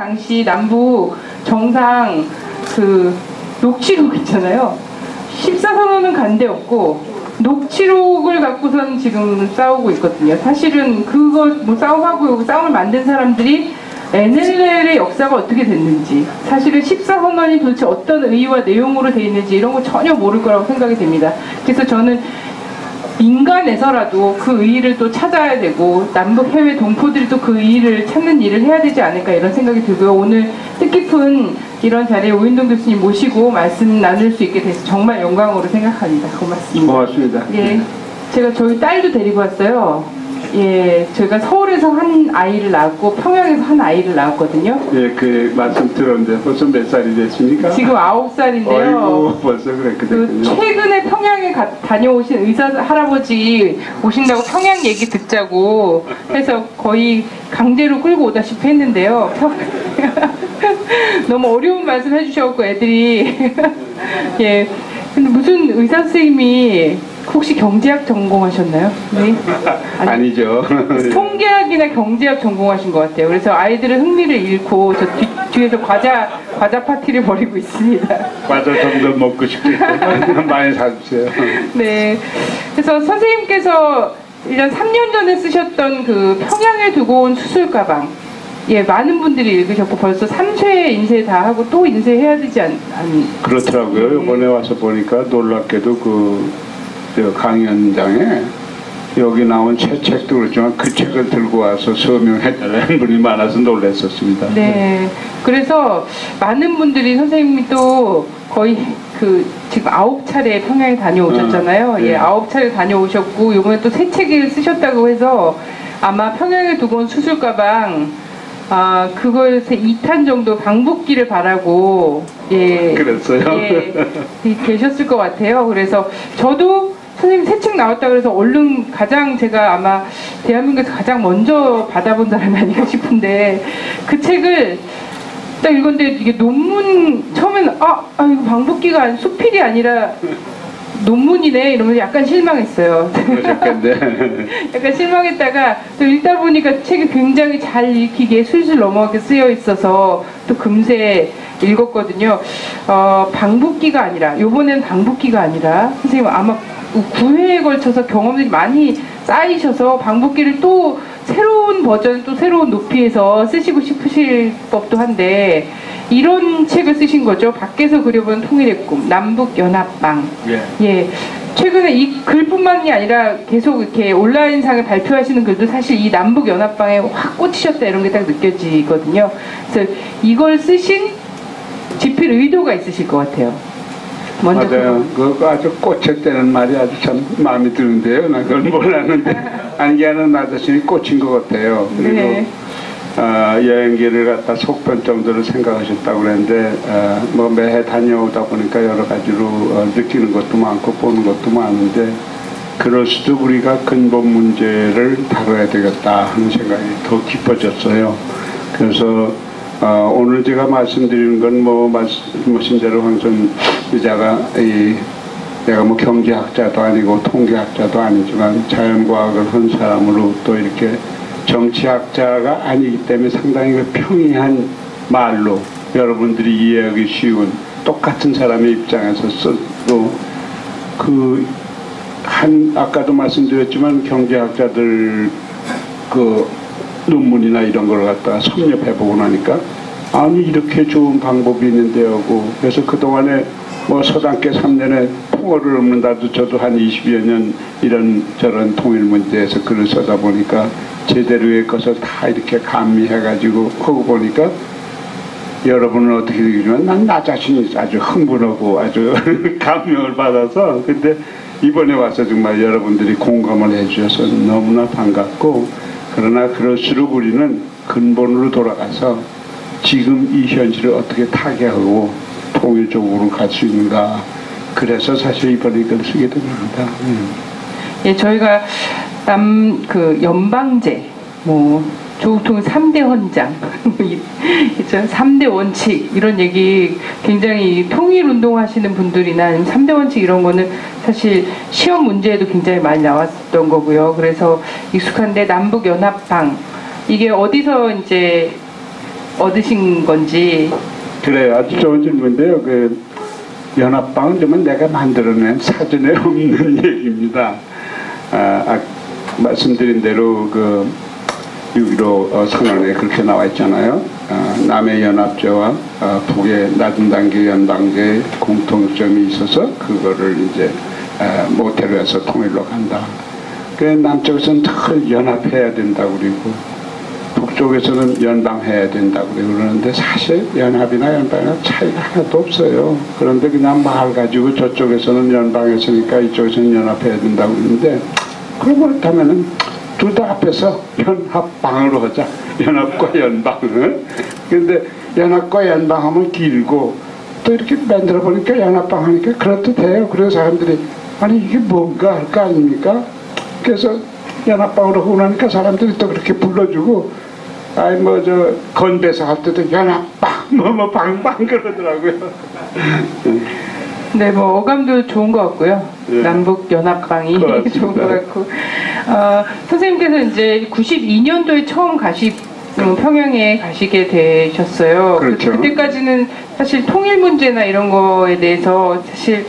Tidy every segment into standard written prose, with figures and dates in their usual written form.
당시 남북 정상 그 녹취록 있잖아요. 14선언은 간 데 없고 녹취록을 갖고선 지금 싸우고 있거든요. 사실은 그거 뭐 싸움하고 싸움을 만든 사람들이 NLL의 역사가 어떻게 됐는지, 사실은 14선언이 도대체 어떤 의의와 내용으로 되어 있는지 이런 거 전혀 모를 거라고 생각이 됩니다. 그래서 저는 인간에서라도 그 의의를 또 찾아야 되고 남북 해외 동포들이 또 그 의의를 찾는 일을 해야 되지 않을까 이런 생각이 들고요. 오늘 뜻깊은 이런 자리에 오인동 교수님 모시고 말씀 나눌 수 있게 돼서 정말 영광으로 생각합니다. 고맙습니다. 고맙습니다. 예, 제가 저희 딸도 데리고 왔어요. 예, 제가 서울에서 한 아이를 낳았고 평양에서 한 아이를 낳았거든요. 예, 그 말씀 들었는데 벌써 몇 살이 됐습니까? 지금 9살인데요. 어이구, 벌써 그랬거든요. 최근에 평양에 다녀오신 의사 할아버지 오신다고 평양 얘기 듣자고 해서 거의 강제로 끌고 오다시피 했는데요. 너무 어려운 말씀 해주셔갖고 애들이 예, 근데 무슨 의사 선생님이 혹시 경제학 전공하셨나요? 네? 아니죠. 통계학이나 경제학 전공하신 것 같아요. 그래서 아이들은 흥미를 잃고 저 뒤에서 과자 파티를 벌이고 있습니다. 과자 좀 더 먹고 싶겠어요. 많이 사주세요. 네. 그래서 선생님께서 1년 3년 전에 쓰셨던 그 평양에 두고 온 수술 가방. 예, 많은 분들이 읽으셨고 벌써 3쇄 인쇄 다 하고 또 인쇄해야 되지 그렇더라고요. 이번에 와서 보니까 놀랍게도 저 강연장에 여기 나온 새 책도 그렇지만 그 책을 들고 와서 서명해달라는 분이 많아서 놀랐었습니다. 네. 그래서 많은 분들이 선생님이 또 거의 지금 9차례 평양에 다녀오셨잖아요. 네. 예, 9차례 다녀오셨고 이번에 또 새 책을 쓰셨다고 해서 아마 평양에 두고 온 수술 가방 그것에 2탄 정도 방북기를 바라고 예, 그랬어요. 예, 계셨을 것 같아요. 그래서 저도 선생님 새 책 나왔다 그래서 얼른 제가 아마 대한민국에서 가장 먼저 받아본 사람이 아닌가 싶은데 그 책을 딱 읽었는데 이게 논문 처음에는 이거 방북기가 수필이 아니라 논문이네 이러면서 약간 실망했어요. 약간 실망했다가 또 읽다 보니까 책이 굉장히 잘 읽히게 술술 넘어가게 쓰여 있어서 또 금세 읽었거든요. 방북기가 아니라 요번엔 방북기가 아니라 선생님 아마 9회에 걸쳐서 경험들이 많이 쌓이셔서 방북기를 또 새로운 버전 또 새로운 높이에서 쓰시고 싶으실 법도 한데 이런 책을 쓰신 거죠. 밖에서 그려본 통일의 꿈, 남북연합방. 예. 최근에 이 글뿐만이 아니라 계속 이렇게 온라인상에 발표하시는 글도 사실 이 남북연합방에 확 꽂히셨다 이런 게 딱 느껴지거든요. 그래서 이걸 쓰신 집필 의도가 있으실 것 같아요. 먼저 맞아요. 그거 아주 꽂혔다는 말이 아주 참 마음에 드는데요. 나 그걸 몰랐는데 안기하는 나 자신이 꽂힌 것 같아요. 그리고 네. 여행기를 갖다 속편 정도로 생각하셨다고 그랬는데 뭐 매해 다녀오다 보니까 여러 가지로 느끼는 것도 많고 보는 것도 많은데 그럴수도 우리가 근본 문제를 다뤄야 되겠다 하는 생각이 더 깊어졌어요. 그래서 오늘 제가 말씀드리는 건 뭐 말씀하신 대로 황선 기자가 내가 뭐 경제학자도 아니고 통계학자도 아니지만 자연과학을 한 사람으로 또 이렇게 정치학자가 아니기 때문에 상당히 그 평이한 말로 여러분들이 이해하기 쉬운 똑같은 사람의 입장에서 써도 아까도 말씀드렸지만 경제학자들 논문이나 이런 걸 갖다가 섭렵해보고 나니까 아니 이렇게 좋은 방법이 있는데 하고 그래서 그동안에 뭐 서당계 3년에 통어를 읊는다도 저도 한 20여 년 이런 저런 통일 문제에서 글을 써다 보니까 제대로의 것을 다 이렇게 감미해가지고 하고 보니까 여러분은 어떻게 느끼지만 난 나 자신이 아주 흥분하고 아주 감명을 받아서 근데 이번에 와서 정말 여러분들이 공감을 해주셔서 너무나 반갑고 그러나 그럴수록 우리는 근본으로 돌아가서 지금 이 현실을 어떻게 타개하고 통일적으로 갈 수 있는가 그래서 사실 이번에 이걸 쓰게 된 겁니다. 예, 저희가 연방제 조국통일 3대 헌장 3대 원칙 이런 얘기 굉장히 통일운동 하시는 분들이나 아니면 3대 원칙 이런 거는 사실 시험 문제에도 굉장히 많이 나왔던 거고요. 그래서 익숙한데 남북연합방 이게 어디서 이제 얻으신 건지. 그래, 아주 좋은 질문인데요. 그 연합방은 정말 내가 만들어낸 사전에 없는 얘기입니다. 말씀드린 대로 그 6.15 선언에 그렇게 나와 있잖아요. 남의 연합제와 북의 낮은 단계 연방제의 공통점이 있어서 그거를 이제 모태로 해서 통일로 간다. 그 남쪽에서는 늘 연합해야 된다고 그러고 북쪽에서는 연방해야 된다고 그러는데 사실 연합이나 연방이나 차이가 하나도 없어요. 그런데 그냥 말 가지고 저쪽에서는 연방했으니까 이쪽에서는 연합해야 된다고 그러는데 그렇다면은 둘 다 앞에서 연합방으로 하자. 연합과 연방을. 근데 연합과 연방하면 길고 또 이렇게 만들어 보니까 연합방 하니까 그렇듯해요. 그래서 사람들이 아니 이게 뭔가 할 거 아닙니까? 그래서 연합방으로 하고 나니까 사람들이 또 그렇게 불러주고 아니 뭐 저 건배사 할 때도 연합방 뭐 방방 그러더라고요. 네, 뭐 어감도 좋은 것 같고요. 네. 남북 연합방이 좋은 것 같고 선생님께서 이제 92년도에 처음 평양에 가시게 되셨어요. 그렇죠. 그때까지는 사실 통일 문제나 이런 거에 대해서 사실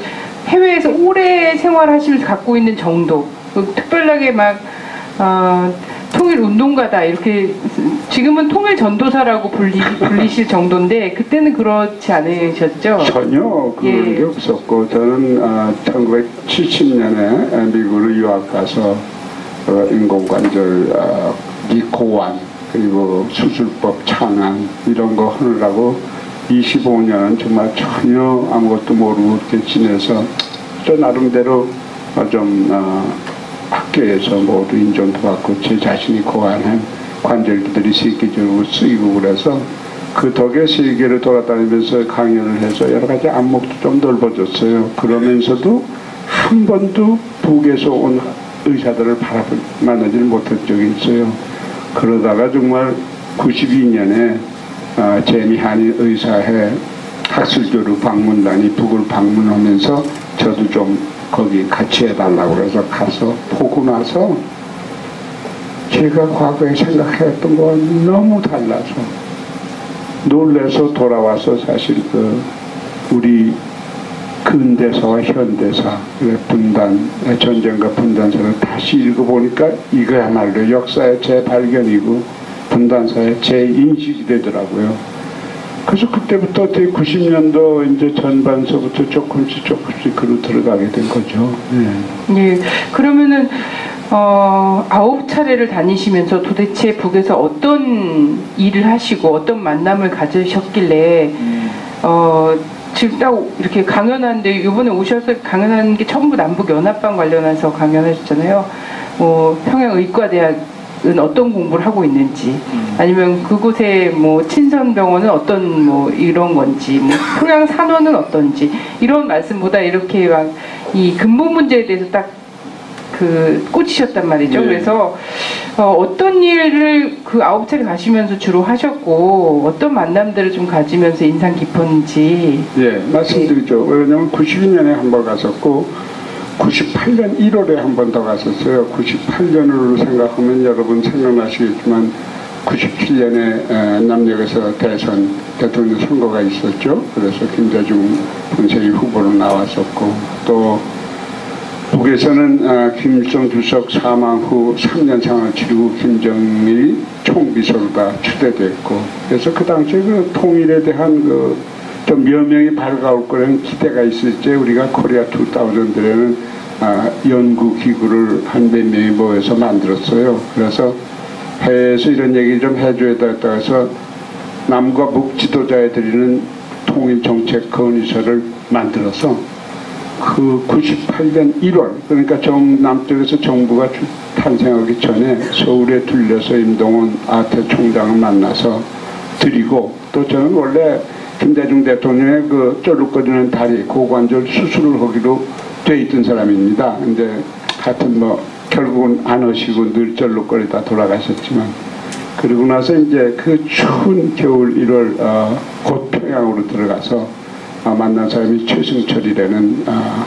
해외에서 오래 생활하시면서 갖고 있는 정도, 특별하게 막 통일 운동가다 이렇게 지금은 통일 전도사라고 불리실 정도인데 그때는 그렇지 않으셨죠? 전혀 그런 게 없었고 저는 1970년에 미국으로 유학 가서 인공관절 미코완 그리고 수술법 창안 이런 거 하느라고 25년은 정말 전혀 아무것도 모르고 이렇게 지내서 저 나름대로 좀 학교에서 모두 인정도 받고 제 자신이 고안한 관절기들이 세계적으로 쓰이고 그래서 그 덕에 세계를 돌아다니면서 강연을 해서 여러 가지 안목도 좀 넓어졌어요. 그러면서도 한 번도 북에서 온 의사들을 만나지를 못한 적이 있어요. 그러다가 정말 92년에 재미한인 의사회 학술교류 방문단이 북을 방문하면서 저도 좀 거기 같이 해달라고 그래서 가서 보고 나서 제가 과거에 생각했던 건 너무 달라서 놀래서 돌아와서 사실 우리 근대사와 현대사 분단 전쟁과 분단사를 다시 읽어보니까 이거야말로 역사의 재발견이고 분단사의 재인식이 되더라고요. 그래서 그때부터 90년도 이제 전반서부터 조금씩 그로 들어가게 된 거죠. 예. 그러면은 9차례를 다니시면서 도대체 북에서 어떤 일을 하시고 어떤 만남을 가지셨길래 지금 딱 이렇게 강연하는데 이번에 오셔서 강연하는 게 전부 남북 연합방 관련해서 강연하셨잖아요. 평양의과대학은 어떤 공부를 하고 있는지, 아니면 그곳에 뭐 친선병원은 어떤 뭐 이런 건지, 뭐 평양산원은 어떤지 이런 말씀보다 이렇게 막 이 근본 문제에 대해서 딱 꽂히셨단 말이죠. 네. 그래서 어떤 일을 그 9차례 가시면서 주로 하셨고 어떤 만남들을 좀 가지면서 인상 깊었는지. 예, 말씀드리죠. 왜냐하면 92년에 한 번 갔었고 98년 1월에 한 번 더 갔었어요. 98년으로 생각하면 여러분 생각나시겠지만 97년에 남녘에서 대통령 선거가 있었죠. 그래서 김대중 본색이 후보로 나왔었고 또 북에서는 김일성 주석 사망 후 3년 상을 치르고 김정일 총비서가 추대됐고 그래서 그 당시에 그 통일에 대한 좀 여명이 밝아올 거라는 기대가 있을 때 우리가 코리아 2000들에는 연구기구를 한 몇 명이 모여서 만들었어요. 그래서 해외에서 이런 얘기 좀 해줘야 되겠다 해서 남과 북 지도자에 드리는 통일정책 건의서를 만들어서 그 98년 1월 그러니까 남쪽에서 정부가 탄생하기 전에 서울에 들려서 임동원 아태 총장을 만나서 드리고 또 저는 원래 김대중 대통령의 쩔룩거리는 다리 고관절 수술을 하기로 돼 있던 사람입니다. 근데 하여튼 뭐 결국은 안 하시고 늘 쩔룩거리다 돌아가셨지만 그러고 나서 이제 그 추운 겨울 1월 곧 평양으로 들어가서 만난 사람이 최승철이라는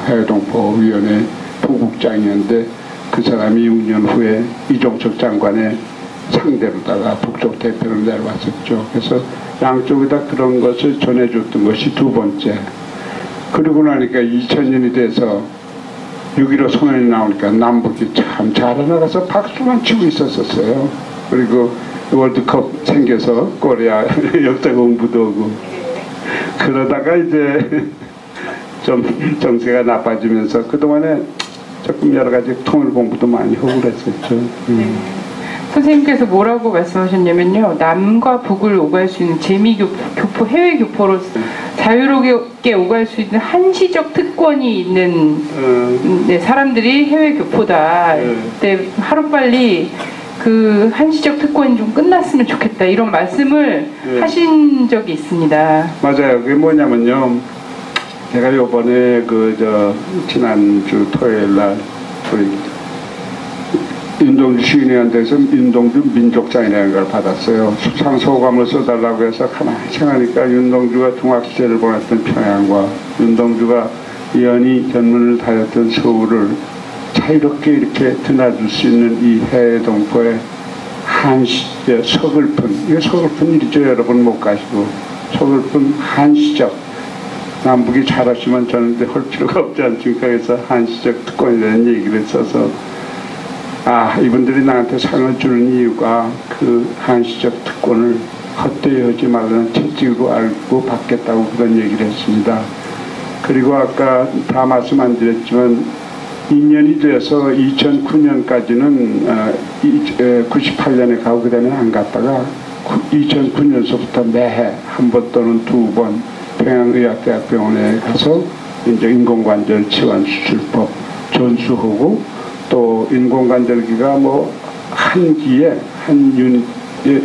해외동포위원회 부국장이었는데 그 사람이 6년 후에 이종석 장관의 상대로다가 북쪽 대표를 내려왔었죠. 그래서 양쪽에다 그런 것을 전해줬던 것이 두 번째. 그러고 나니까 2000년이 돼서 6.15 선언이 나오니까 남북이 참 잘해나가서 박수만 치고 있었어요. 그리고 월드컵 생겨서 코리아 역사 공부도 하고 그러다가 이제 좀 정세가 나빠지면서 그동안에 조금 여러 가지 통일 공부도 많이 하고 그랬었죠. 선생님께서 뭐라고 말씀하셨냐면요. 남과 북을 오갈 수 있는 재미교포, 해외교포로 자유롭게 오갈 수 있는 한시적 특권이 있는 사람들이 해외교포다. 그때 하루빨리 그 한시적 특권이 좀 끝났으면 좋겠다. 이런 말씀을 하신 적이 있습니다. 맞아요. 그게 뭐냐면요. 제가 요번에 지난주 토요일 날 우리 윤동주 시인회한테서 윤동주 민족장이라는 걸 받았어요. 수상소감을 써달라고 해서 가만히 생각하니까 윤동주가 중학시절을 보냈던 평양과 윤동주가 연희 견문을 다녔던 서울을 자유롭게 이렇게 드나들 수 있는 이 해외동포의 서글픈, 이거 서글픈 일이죠. 여러분 못 가시고 서글픈 한시적 남북이 잘하시면 저는 할 필요가 없지 않습니까? 그래서 한시적 특권이라는 얘기를 써서 이분들이 나한테 상을 주는 이유가 그 한시적 특권을 헛되이 하지 말라는 채찍으로 알고 받겠다고 그런 얘기를 했습니다. 그리고 아까 다 말씀 안 드렸지만 2년이 돼서 2009년까지는 98년에 가고 그 다음에 안 갔다가 2009년서부터 매해 한 번 또는 두 번 평양의학대학병원에 가서 이제 인공관절 치환 수술법 전수하고 또 인공관절기가 한 기에 한 유닛에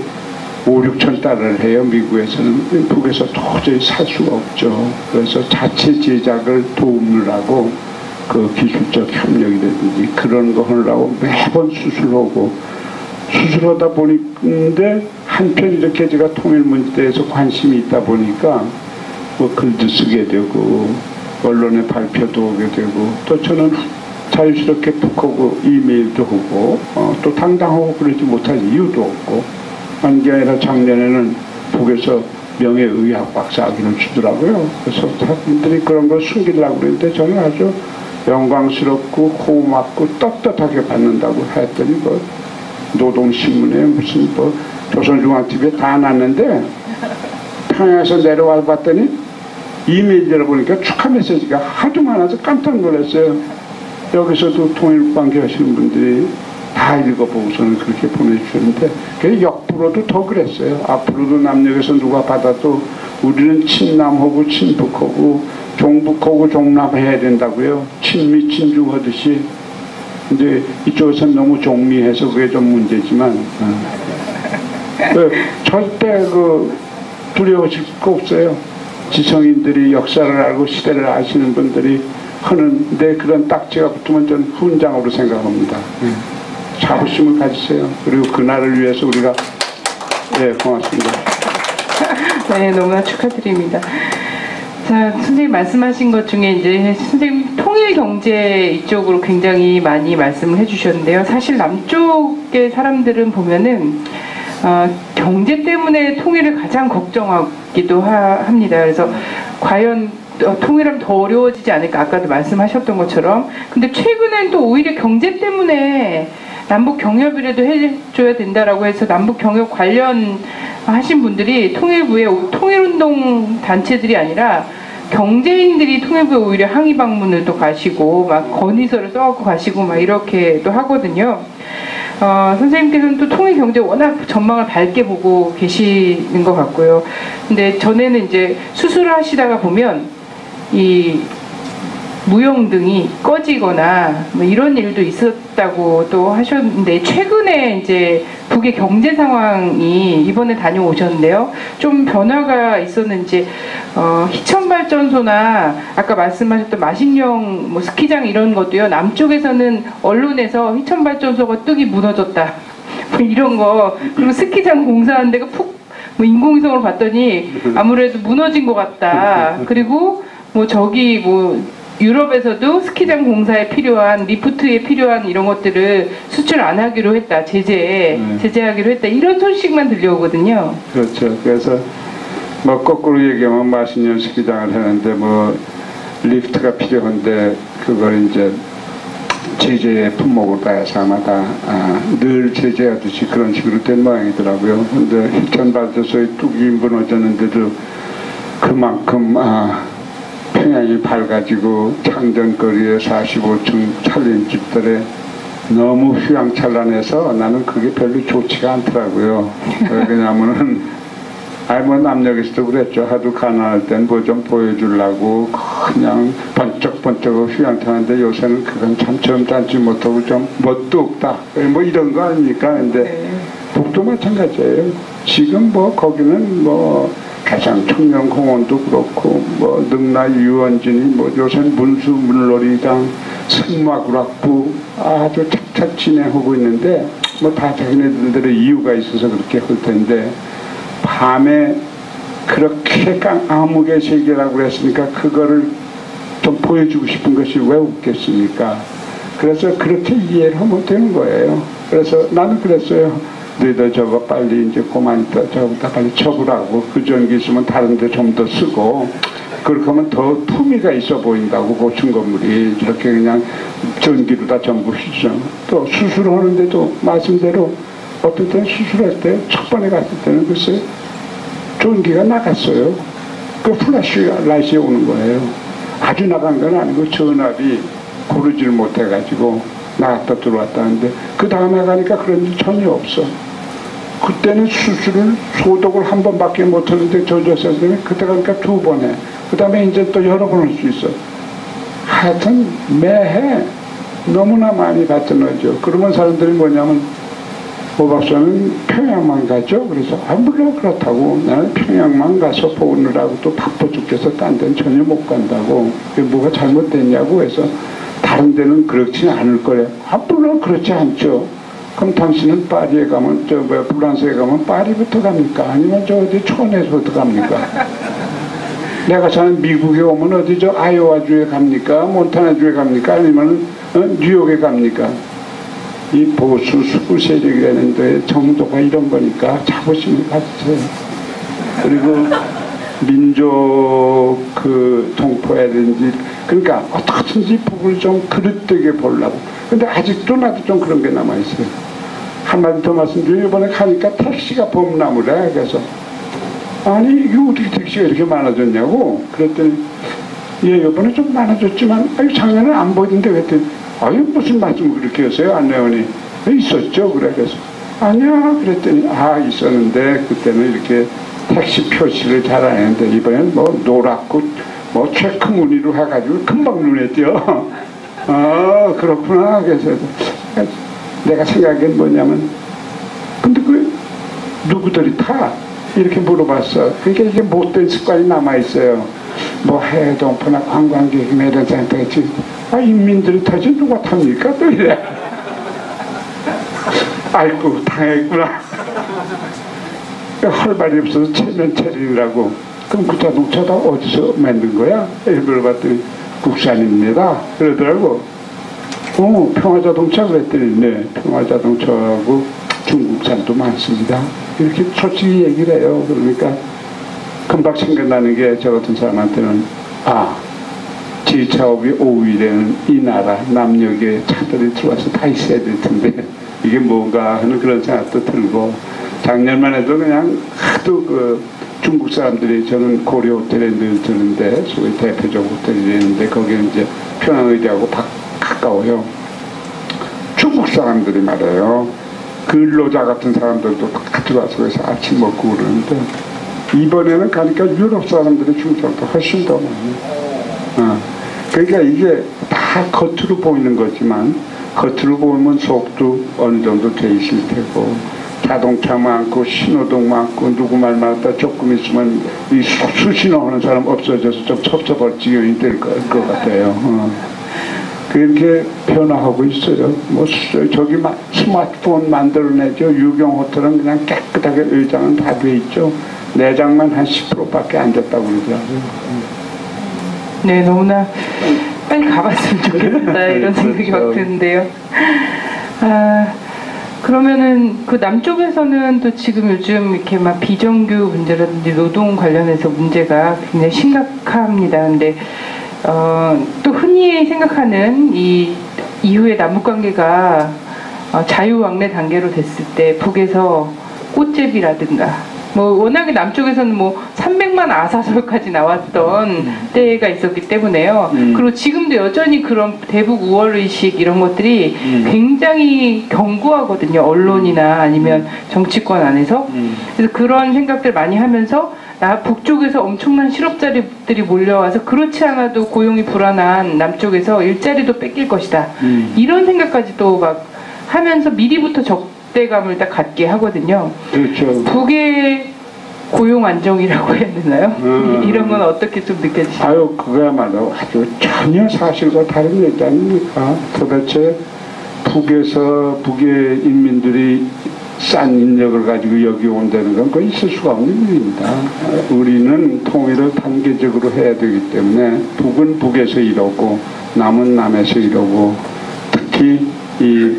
5~6천 달러를 해요. 미국에서는. 북에서 도저히 살 수가 없죠. 그래서 자체 제작을 도움을 그 기술적 협력이라든지 그런 거 하려고 매번 수술하고 수술하다 보니데 한편 이렇게 제가 통일 문제에서 관심이 있다 보니까 글도 쓰게 되고 언론에 발표도 오게 되고 또 저는 자유스럽게 북하고 이메일도 하고 또 당당하고 그러지 못할 이유도 없고 한 게 아니라 작년에는 북에서 명예의학 박사학위를 주더라고요. 그래서 사람들이 그런 걸 숨기려고 그랬는데 저는 아주 영광스럽고 고맙고 떳떳하게 받는다고 했더니 노동신문에 무슨 조선중앙TV에 다 났는데 평양에서 내려와 봤더니 이메일 열어보니까 축하 메시지가 하도 많아서 깜짝 놀랐어요. 여기서도 통일관계 하시는 분들이 다 읽어보고서는 그렇게 보내주셨는데 그게 역부로도 더 그랬어요. 앞으로도 남녘에서 누가 받아도 우리는 친남하고 친북하고 종북하고 종남해야 된다고요. 친미 친중하듯이. 이제 이쪽에서는 너무 종미해서 그게 좀 문제지만 절대 두려워질 거 없어요. 지성인들이 역사를 알고 시대를 아시는 분들이 하는데 그런 딱지가 붙으면 저는 훈장으로 생각합니다. 자부심을 가지세요. 그리고 그날을 위해서 우리가 고맙습니다. 네, 너무나 축하드립니다. 자, 선생님 말씀하신 것 중에 이제 선생님 통일 경제 이쪽으로 굉장히 많이 말씀을 해주셨는데요. 사실 남쪽의 사람들은 보면은 경제 때문에 통일을 가장 걱정하기도 합니다. 그래서 과연 통일하면 더 어려워지지 않을까, 아까도 말씀하셨던 것처럼. 근데 최근엔 또 오히려 경제 때문에 남북 경협이라도 해줘야 된다라고 해서 남북 경협 관련하신 분들이 통일부에 통일운동 단체들이 아니라 경제인들이 통일부에 오히려 항의 방문을 또 가시고 막 건의서를 써갖고 가시고 막 이렇게도 하거든요. 선생님께서는 또 통일 경제 워낙 전망을 밝게 보고 계시는 것 같고요. 근데 전에는 이제 수술을 하시다가 보면 이 무용등이 꺼지거나 뭐 이런 일도 있었다고 또 하셨는데, 최근에 이제 북의 경제 상황이 이번에 다녀오셨는데요. 좀 변화가 있었는지, 희천발전소나 아까 말씀하셨던 마신령 뭐 스키장 이런 것도요. 남쪽에서는 언론에서 희천발전소가 뚝이 무너졌다. 뭐 이런 거. 그리고 스키장 공사하는 데가 뭐 인공위성으로 봤더니 아무래도 무너진 것 같다. 그리고 뭐 저기 뭐 유럽에서도 스키장 공사에 필요한 리프트에 필요한 이런 것들을 수출 안 하기로 했다. 제재하기로 했다. 이런 소식만 들려오거든요. 그렇죠. 그래서 뭐 거꾸로 얘기하면 마신년 스키장을 하는데 뭐 리프트가 필요한데 그걸 이제 제재의 품목으로 따라서 아마 늘 제재하듯이 그런 식으로 된 모양이더라고요. 근데 힐턴발전소에 뚝이 무너졌는데도 그만큼 평양이 밝아지고 창전거리에 45층 살린 집들에 너무 휘황찬란해서 나는 그게 별로 좋지가 않더라고요. 왜냐하면은 뭐 남녘에서도 그랬죠. 하도 가난할 땐 뭐 좀 보여주려고 그냥 번쩍번쩍 휘황찬란한데 요새는 그건 참 점잖지 못하고 좀 멋도 없다. 뭐 이런 거 아닙니까? 근데 북도 마찬가지예요. 지금 뭐 거기는 뭐 가장 청년공원도 그렇고 뭐 능라 유원진이 뭐 요새는 문수 물놀이장 승마구락부 아주 착착 진행하고 있는데 뭐 다 자기네들의 이유가 있어서 그렇게 할 텐데 밤에 그렇게 암흑의 세계라고 그랬으니까 그거를 좀 보여주고 싶은 것이 왜 없겠습니까? 그래서 그렇게 이해를 하면 되는 거예요. 그래서 나는 그랬어요. 너희들 저거 빨리 이제 그만 있다 저거 다 빨리 쳐보라고. 그 전기 있으면 다른 데 좀 더 쓰고 그렇게 하면 더 품위가 있어 보인다고. 고층 건물이 이렇게 그냥 전기로 다 전부 휘죠. 또 수술하는데도 말씀대로 어떨 때는 수술할 때 첫 번에 갔을 때는 글쎄 전기가 나갔어요. 그 플래시 라이트에 오는 거예요. 아주 나간 건 아니고 전압이 고르지를 못해가지고 나갔다 들어왔다 하는데 그 다음에 가니까 그런 일 전혀 없어. 그때는 수술을 소독을 한 번밖에 못하는데 저조했을 때는 그때 가니까 2번 해. 그 다음에 이제 또 여러 번 할 수 있어. 하여튼 매해 너무나 많이 발전하죠. 그러면 사람들이 뭐냐면 오 박사는 평양만 가죠? 그래서 물론 그렇다고. 나는 평양만 가서 보느라고 또 바빠 죽겠어. 딴 데는 전혀 못 간다고. 그게 뭐가 잘못됐냐고 해서 다른 데는 그렇지 않을 거래. 물론 그렇지 않죠. 그럼 당신은 파리에 가면 프랑스에 가면 파리부터 갑니까? 아니면 저 어디 촌에서부터 갑니까? 내가 사는 미국에 오면 어디 저 아이오와주에 갑니까? 몬타나주에 갑니까? 아니면 뉴욕에 갑니까? 이 보수 수구 세력이라는 데 정도가 이런 거니까 자부심을 가지세요. 그리고 민족 그 동포라든지 그러니까 어떻게든지 북을 좀 그릇되게 보려고. 근데 아직도 나도 좀 그런 게 남아있어요. 한마디 더 말씀드리면 이번에 가니까 택시가 범람을 해. 그래서 아니 이게 어떻게 택시가 이렇게 많아졌냐고. 그랬더니 예 이번에 좀 많아졌지만 작년에 안 보이던데 그랬더니 아유 무슨 말씀을 그렇게 하세요? 안내원이 있었죠? 그래. 그래서 아니야 그랬더니 있었는데 그때는 이렇게 택시 표시를 잘 안 했는데 이번엔 뭐 노랗고 뭐 체크 무늬로 해가지고 금방 눈에 띄어. 그렇구나. 그래서 내가 생각엔 뭐냐면 근데 그 누구들이 타? 이렇게 물어봤어. 그러니까 이게 못된 습관이 남아있어요. 뭐 해외동포나 관광객이 매달 센터에 인민들이 타지 누가 탑니까? 또 이래. 아이고 당했구나. 헐발이 없어서 체면 차리라고. 그럼 그 자동차다 어디서 만든 거야? 물어봤더니 국산입니다. 그러더라고. 평화자동차 그랬더니 네 평화자동차하고 중국산도 많습니다. 이렇게 솔직히 얘기를 해요. 그러니까 금방 생각나는 게 저 같은 사람한테는 지차업이 5위라는 이 나라 남녘에 차들이 들어와서 다 있어야 될 텐데 이게 뭔가 하는 그런 생각도 들고 작년만 해도 그냥 하도 그 중국 사람들이 저는 고려 호텔에 늘 드는데 소위 대표적 호텔이 있는데 거기는 이제 평양의대하고 가까워요. 중국 사람들이 말해요. 근로자 같은 사람들도 같이 와서 그래서 아침 먹고 그러는데 이번에는 가니까 유럽 사람들이 중국 사람도 훨씬 더 많아요. 그러니까 이게 다 겉으로 보이는 거지만 겉으로 보면 속도 어느 정도 돼 있을 테고 자동차 많고 신호등 많고 누구 말 맞다 조금 있으면 이 수신호 하는 사람 없어져서 좀 섭섭할 지경이 될 것 같아요. 그렇게 변화하고 있어요. 뭐 저기 스마트폰 만들어내죠. 유경 호텔은 그냥 깨끗하게 의자는 다 돼 있죠. 내장만 한 10%밖에 안 됐다고 그러더라고요. 네, 너무나 빨리 가봤으면 좋겠다 이런 생각이 막 드는데요. 그러면은 그 남쪽에서는 또 지금 요즘 이렇게 막 비정규 문제라든지 노동 관련해서 문제가 굉장히 심각합니다. 근데 또 흔히 생각하는 이 이후의 남북관계가 자유왕래 단계로 됐을 때 북에서 꽃제비라든가 뭐 워낙에 남쪽에서는 뭐 300만 아사설까지 나왔던 때가 있었기 때문에요. 그리고 지금도 여전히 그런 대북 우월의식 이런 것들이 굉장히 견고하거든요. 언론이나 아니면 정치권 안에서. 그래서 그런 생각들 많이 하면서 북쪽에서 엄청난 실업자들이 몰려와서 그렇지 않아도 고용이 불안한 남쪽에서 일자리도 뺏길 것이다. 이런 생각까지 또 막 하면서 미리부터 적대감을 딱 갖게 하거든요. 그렇죠. 북의 고용 안정이라고 해야 되나요? 이런 건 어떻게 좀 느껴지시나요? 아유, 그거야말로 아주 전혀 사실과 다른 얘기 아닙니까? 도대체 북의 인민들이 싼 인력을 가지고 여기 온다는 건 거의 있을 수가 없는 일입니다. 우리는 통일을 단계적으로 해야 되기 때문에 북은 북에서 이러고 남은 남에서 이러고 특히 이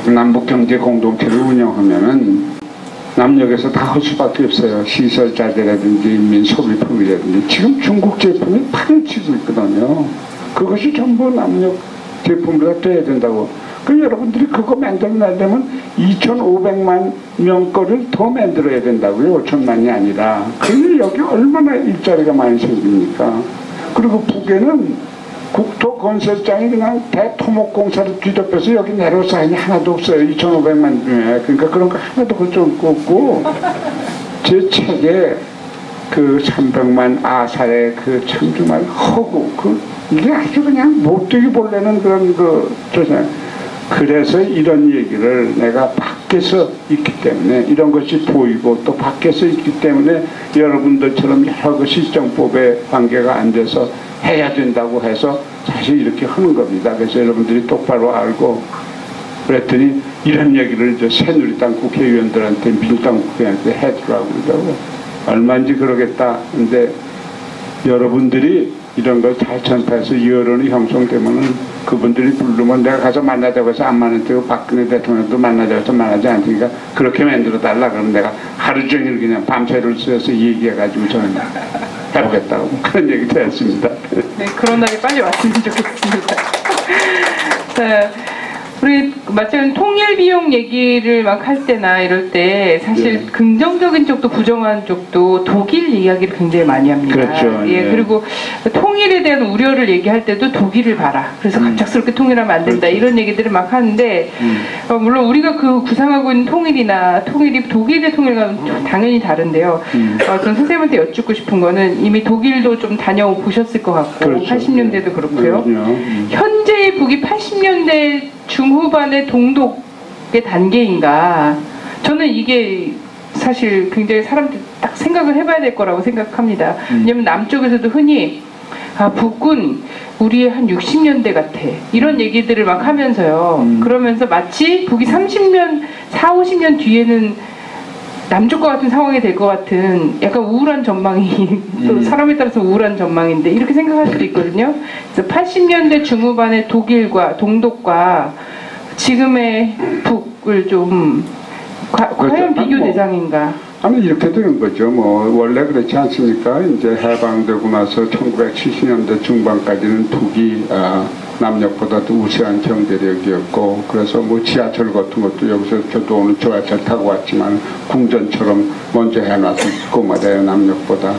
남북경제 공동체를 운영하면은 남녘에서 다 할 수밖에 없어요. 시설자재라든지 인민 소비품이라든지 지금 중국 제품이 판을 치고 있거든요. 그것이 전부 남녘 제품으로 돼야 된다고. 그럼 여러분들이 그거 만들어내려면 2,500만 명 거를 더 만들어야 된다고요. 5천만이 아니라. 그러면 여기 얼마나 일자리가 많이 생깁니까? 그리고 북에는 국토건설장이 그냥 대토목공사를 뒤덮여서 여기 내로사인이 하나도 없어요. 2,500만 중에. 그러니까 그런 거 하나도 그쪽 없고 제 책에 그 300만 아사의 그 참 정말 허구 이게 아주 그냥 못되게 보려는 그런 그래서 이런 얘기를 내가 밖에서 있기 때문에 이런 것이 보이고 또 밖에서 있기 때문에 여러분들처럼 여러 그 실정법에 관계가 안 돼서 해야 된다고 해서 사실 이렇게 하는 겁니다. 그래서 여러분들이 똑바로 알고 그랬더니 이런 얘기를 새누리당 국회의원들한테 민주당 국회의원한테 해주라고 그러더라고요. 얼마인지 그러겠다. 근데 여러분들이 이런 걸 잘 전파해서 여론이 형성되면은 그분들이 부르면 내가 가서 만나자고 해서 안 만나고 박근혜 대통령도 만나자고 해서 만나지 않으니까 그렇게 만들어 달라. 그러면 내가 하루 종일 그냥 밤새를 쓰여서 얘기해가지고 저는 해보겠다고 그런 얘기도 했습니다. 네, 그런 날이 빨리 왔으면 좋겠습니다. 자, 우리 마찬가지로 통일 비용 얘기를 막 할 때나 이럴 때 사실 긍정적인 쪽도 부정한 쪽도 독일 이야기를 굉장히 많이 합니다. 그렇죠. 예, 그리고 통일에 대한 우려를 얘기할 때도 독일을 봐라. 그래서 갑작스럽게 통일하면 안 된다. 그렇죠. 이런 얘기들을 막 하는데 물론 우리가 그 구상하고 있는 통일이 독일의 통일과는 당연히 다른데요. 전 선생님한테 여쭙고 싶은 거는 이미 독일도 좀 다녀보셨을 것 같고 그렇죠. 80년대도 그렇고요. 현재의 북이 80년대 중후반의 동독의 단계인가? 저는 이게 사실 굉장히 사람들이 딱 생각을 해봐야 될 거라고 생각합니다. 왜냐면 남쪽에서도 흔히 북은 우리의 한 60년대 같아 이런 얘기들을 막 하면서요. 그러면서 마치 북이 30년, 50년 뒤에는 남쪽과 같은 상황이 될 것 같은 약간 우울한 전망이 또 사람에 따라서 우울한 전망인데 이렇게 생각할 수도 있거든요. 그래서 80년대 중후반의 독일과 동독과 지금의 북을 좀 과연 비교 대상인가? 아니 이렇게 되는 거죠. 뭐 원래 그렇지 않습니까? 이제 해방되고 나서 1970년대 중반까지는 북이 남녘보다도 우세한 경제력이었고 그래서 뭐 지하철 같은 것도 여기서 저도 오늘 지하철 타고 왔지만 궁전처럼 먼저 해놨을 거 말이에요. 남녘보다.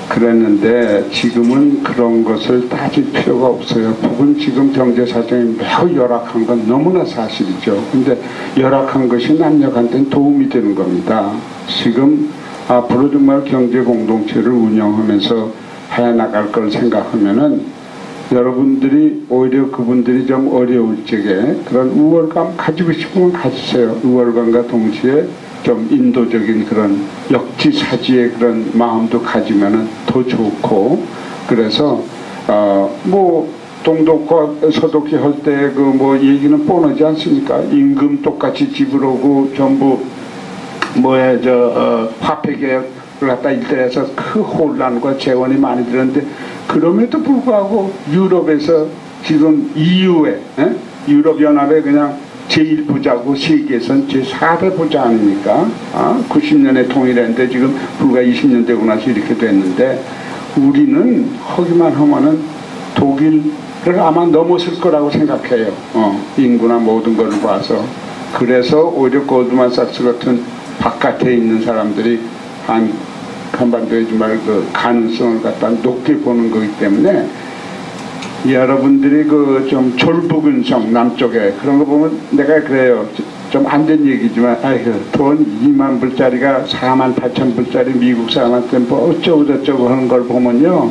그랬는데 지금은 그런 것을 따질 필요가 없어요. 북은 지금 경제 사정이 매우 열악한 건 너무나 사실이죠. 근데 열악한 것이 남녘한테는 도움이 되는 겁니다. 지금 앞으로 정말 경제 공동체를 운영하면서 해나갈 걸 생각하면은 여러분들이 오히려 그분들이 좀 어려울 적에 그런 우월감 가지고 싶으면 가지세요. 우월감과 동시에 좀 인도적인 그런 역지사지의 그런 마음도 가지면은 더 좋고 그래서 뭐 동독과 서독이 할 때 그 뭐 얘기는 뻔하지 않습니까? 임금 똑같이 지불하고 전부 화폐 개혁을 갖다 일대해서 그 혼란과 재원이 많이 들었는데 그럼에도 불구하고 유럽에서 지금 EU에 유럽연합에 그냥 제1부자고 세계에선 제4대 부자 아닙니까? 90년에 통일했는데 지금 불과 20년 되고 나서 이렇게 됐는데 우리는 허기만 하면은 독일을 아마 넘었을 거라고 생각해요. 인구나 모든 걸 봐서. 그래서 오히려 골드만삭스 같은 바깥에 있는 사람들이 한반도에 정말 그 가능성을 갖다 높게 보는 거기 때문에 여러분들이 그 좀 졸부근성 남쪽에 그런 거 보면 내가 그래요. 좀 안 된 얘기지만 돈 2만 불짜리가 4만 8천 불짜리 미국 사람한테 뭐 어쩌고 저쩌고 하는 걸 보면요.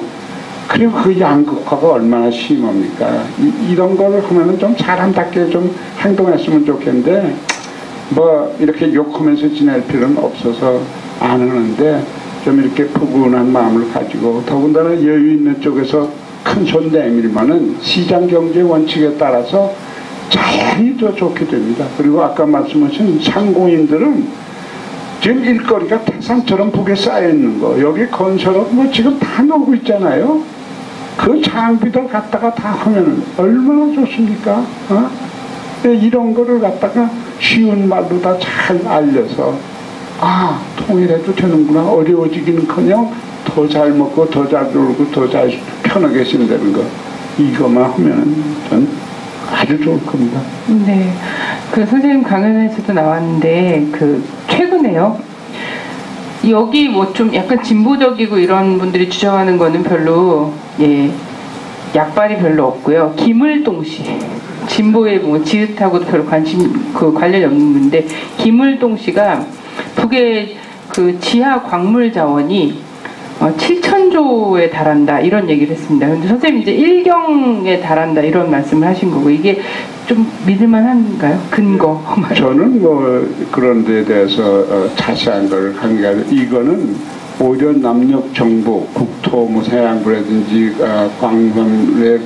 그리고 그 양극화가 얼마나 심합니까? 이런 걸 하면은 좀 사람답게 좀 행동했으면 좋겠는데 뭐 이렇게 욕하면서 지낼 필요는 없어서 안 하는데 좀 이렇게 푸근한 마음을 가지고 더군다나 여유 있는 쪽에서 큰 손 내밀면은 시장 경제 원칙에 따라서 자연히 더 좋게 됩니다. 그리고 아까 말씀하신 상공인들은 지금 일거리가 태산처럼 북에 쌓여 있는 거 여기 건설업 뭐 지금 다 나오고 있잖아요. 그 장비들 갖다가 다 하면은 얼마나 좋습니까? 이런 거를 갖다가 쉬운 말로 다 잘 알려서 통일해도 되는구나. 어려워지기는커녕 더 잘 먹고 더 잘 놀고 더 잘 편하게 신다는 거 이것만 하면 전 아주 좋을 겁니다. 네, 그 선생님 강연에서도 나왔는데 그 최근에요. 여기 뭐 좀 약간 진보적이고 이런 분들이 주장하는 거는 별로 약발이 별로 없고요. 김을동 씨 진보에 뭐 지읒하고도 별로 관련이 없는 분인데 김을동 씨가 북의 그 지하 광물 자원이 7천조에 달한다 이런 얘기를 했습니다. 근데 선생님 이제 1경에 달한다 이런 말씀을 하신 거고 이게 좀 믿을만한가요? 근거? 저는 뭐 그런 데에 대해서 자세한 걸 강의하는 이거는 오히려 남녘 정부, 국토무해양부라든지 광범의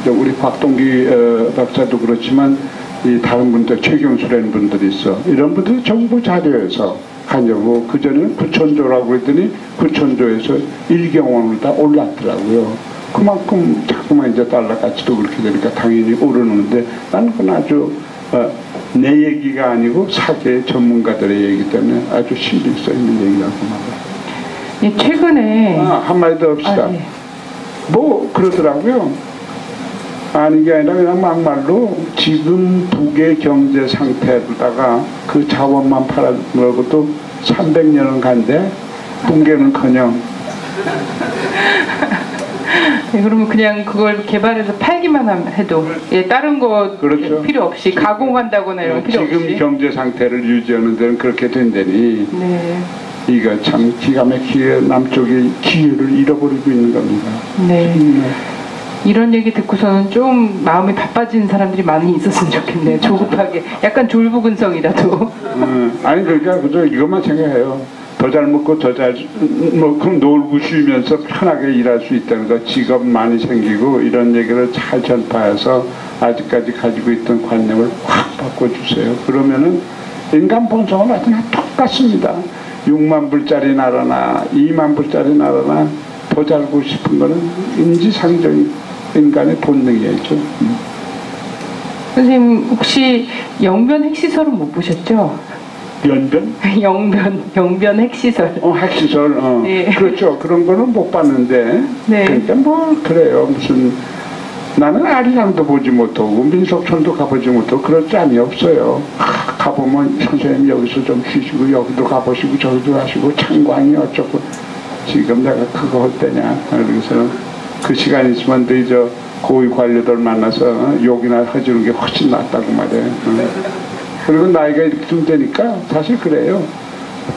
우리 곽동기 박사도 그렇지만 이 다른 분들 최경수라는 분들이 있어. 이런 분들이 정부 자료에서 하냐고 그전에는 9천조라고 했더니 9천조에서 1경원으로 다 올랐더라고요. 그만큼 자꾸만 이제 달러 가치도 그렇게 되니까 당연히 오르는데 나는 그건 아주 내 얘기가 아니고 사계 전문가들의 얘기 때문에 아주 신빙성 있는 얘기라고 말해요. 예, 최근에 한마디 더 합시다. 네. 뭐 그러더라고요. 아닌 게 아니라 그냥 막말로 지금 북의 경제 상태로다가 그 자원만 팔아먹어도 300년은 간대 붕괴는커녕. 네, 그러면 그냥 그걸 개발해서 팔기만 해도 다른 거 그렇죠. 필요 없이 가공한다거나 이런 거 필요 없이 지금 경제 상태를 유지하는 데는 그렇게 된다니. 네. 이거 참 기가 막히게 남쪽이 기회를 잃어버리고 있는 겁니다. 네. 이런 얘기 듣고서는 좀 마음이 바빠지는 사람들이 많이 있었으면 좋겠네요. 조급하게 약간 졸부근성이라도. 아니 그러니까 그저 이것만 생각해요. 더 잘 먹고 더 잘 그럼 놀고 쉬면서 편하게 일할 수 있다는 거 직업 많이 생기고 이런 얘기를 잘 전파해서 아직까지 가지고 있던 관념을 확 바꿔주세요. 그러면은 인간 본성은 하여튼 똑같습니다. 6만 불짜리 나라나 2만 불짜리 나라나 더 살고 싶은 거는 인지상정 인간의 본능이었죠. 선생님 혹시 영변 핵시설은 못 보셨죠? 연변? 영변 핵시설. 핵시설. 네. 그렇죠. 그런 거는 못 봤는데. 네. 그러니까 뭐 그래요. 무슨 나는 아리랑도 보지 못하고 민속촌도 가보지 못하고 그럴 짬이 없어요. 가보면 선생님 여기서 좀 쉬시고 여기도 가보시고 저기도 가시고 창광이 어쩌고 지금 내가 그거 할 때냐. 그래서 그 시간 있으면 너희 저 고위 관료들 만나서 욕이나 해주는 게 훨씬 낫다고 말해. 그리고 나이가 이렇게 좀 되니까 사실 그래요.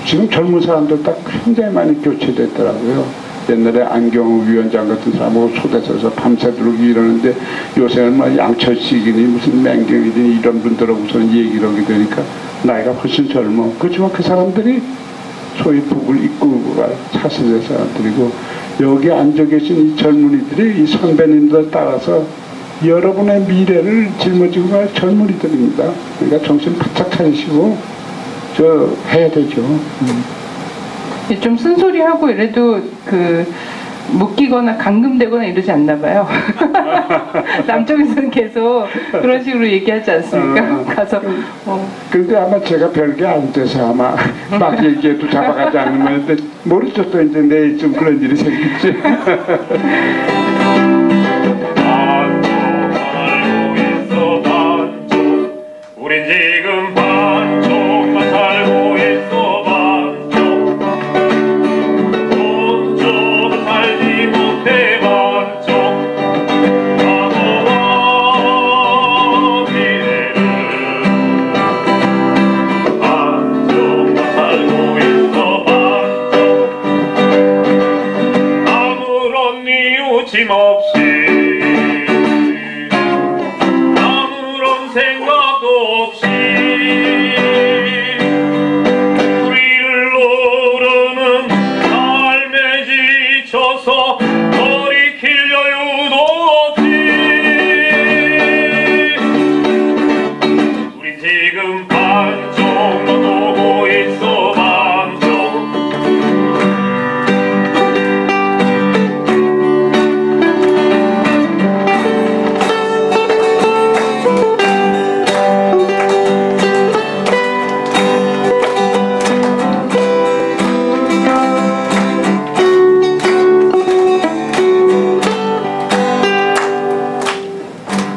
지금 젊은 사람들 딱 굉장히 많이 교체됐더라고요. 옛날에 안경우 위원장 같은 사람하고 초대해서 밤새도록 이러는데 요새는 뭐 양철식이니 무슨 맹경이니 이런 분들하고서는 얘기를 하게 되니까 나이가 훨씬 젊어. 그렇지만 그 사람들이 소위 북을 이끌고 갈 차세대 사람들이고 여기 앉아 계신 이 젊은이들이 이 선배님들 따라서 여러분의 미래를 짊어지고 갈 젊은이들입니다. 그러니까 정신 바짝 차리시고 해야 되죠. 좀 쓴소리하고 이래도 그 묶이거나 감금되거나 이러지 않나 봐요. 남쪽에서는 계속 그런 식으로 얘기하지 않습니까? 가서 근데 아마 제가 별게 안 돼서 아마 막 얘기해도 잡아가지 않으면 모르죠. 또 이제 내일쯤 그런 일이 생길지. 우린 지금 반쪽만 살고 있어. 반쪽 본쪽은 살지 못해. 반쪽 과거와 미래를 반쪽만 살고 있어. 반쪽 아무런 이유짐 없이 아무런 생각도 없이 우리를 오르는 삶에 지쳐서 돌이킬 여유도 없이 우린 지금 반쪽만 보고 있어. 반쪽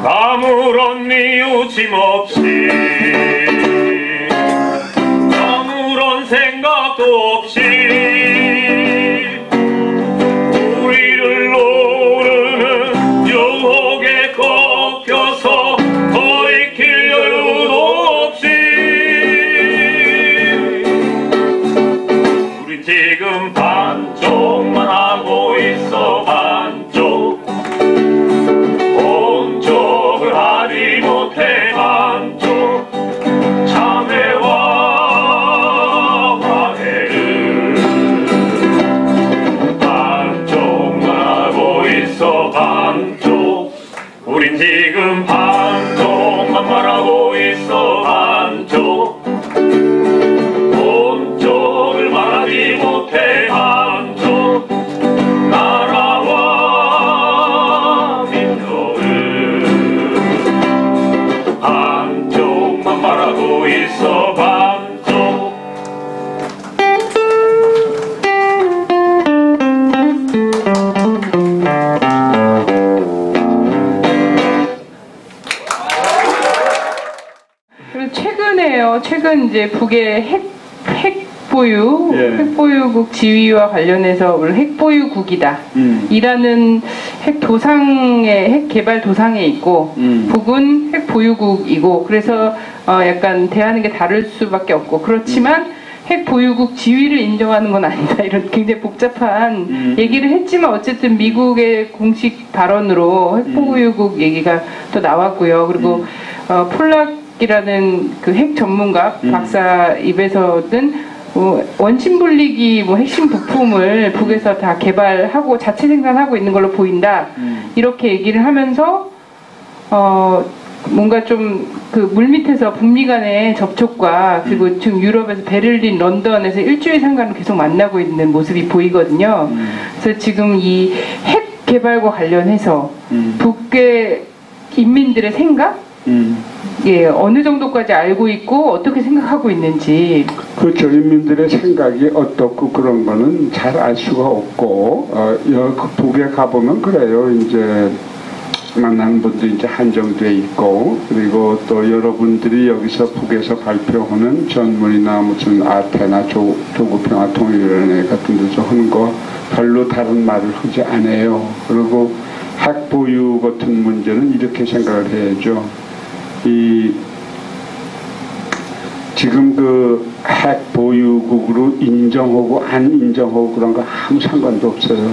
아무런 이유짐 없이 아무런 생각도 없이 우리를 오르는 유혹에 꺾여서 돌이킬 여유도 없이 우린 지금 반쪽만 하고 있어. 반쪽 본쪽을 하지 못해. 반쪽 참회와 화해를 반쪽만 하고 있어. 반쪽 우린 지금 반쪽만 말하고 있어. 반쪽 본쪽을 말하지 못해. 반쪽 나라와 민족을 반쪽만 말하고 있어. 반쪽 그리고 최근에요. 최근 이제 북의 핵보유, 예. 핵보유국 지위와 관련해서 오늘 핵보유국이다. 이라는 핵 개발 도상에 있고, 북은 핵보유국이고, 그래서 약간 대하는 게 다를 수밖에 없고, 그렇지만 핵보유국 지위를 인정하는 건 아니다. 이런 굉장히 복잡한 얘기를 했지만 어쨌든 미국의 공식 발언으로 핵보유국 얘기가 또 나왔고요. 그리고 폴락이라는 그 핵 전문가 박사 입에서는 원심 분리기 핵심 부품을 북에서 다 개발하고 자체 생산하고 있는 걸로 보인다. 이렇게 얘기를 하면서 뭔가 좀 그 물밑에서 북미 간의 접촉과 그리고 지금 유럽에서 베를린, 런던에서 일주일 상간을 계속 만나고 있는 모습이 보이거든요. 그래서 지금 이 핵 개발과 관련해서 북의 인민들의 생각? 예, 어느 정도까지 알고 있고 어떻게 생각하고 있는지. 그렇죠. 인민들의 생각이 어떻고 그런 거는 잘 알 수가 없고 북에 가보면 그래요. 이제 만나는 분들이 이제 한정돼 있고, 그리고 또 여러분들이 여기서 북에서 발표하는 전문이나 무슨 아테나 조국평화통일위원회 같은 데서 하는 거 별로 다른 말을 하지 않아요. 그리고 핵 보유 같은 문제는 이렇게 생각을 해야죠. 지금 그 핵 보유국으로 인정하고 안 인정하고 그런 거 아무 상관도 없어요.